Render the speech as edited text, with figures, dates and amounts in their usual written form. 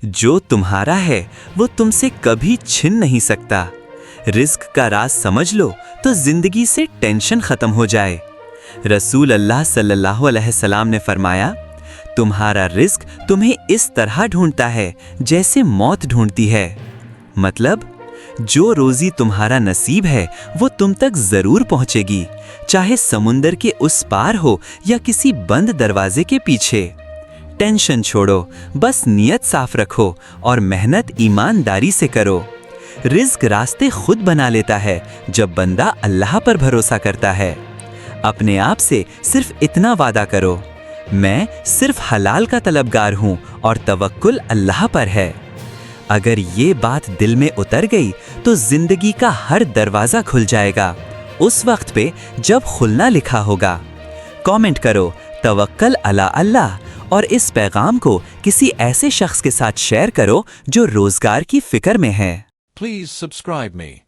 जो तुम्हारा है वो तुमसे कभी छिन नहीं सकता। रिस्क का राज समझ लो तो जिंदगी से टेंशन खत्म हो जाए। रसूल अल्लाह सल्लल्लाहु अलैहि वसल्लम ने फरमाया, तुम्हारा रिस्क तुम्हें इस तरह ढूंढता है जैसे मौत ढूंढती है। मतलब जो रोजी तुम्हारा नसीब है वो तुम तक जरूर पहुंचेगी, चाहे समुंदर के उस पार हो या किसी बंद दरवाजे के पीछे। टेंशन छोड़ो, बस नियत साफ रखो और मेहनत ईमानदारी से करो। रिस्क रास्ते खुद बना लेता है जब बंदा अल्लाह पर भरोसा करता है। अपने आप से सिर्फ इतना वादा करो, मैं सिर्फ हलाल का तलबगार हूँ और तवक्कुल अल्लाह पर है। अगर ये बात दिल में उतर गई तो जिंदगी का हर दरवाजा खुल जाएगा, उस वक्त पे जब खुलना लिखा होगा। कमेंट करो तवक्कल अला अल्लाह और इस पैगाम को किसी ऐसे शख्स के साथ शेयर करो जो रोजगार की फिक्र में है। Please subscribe me.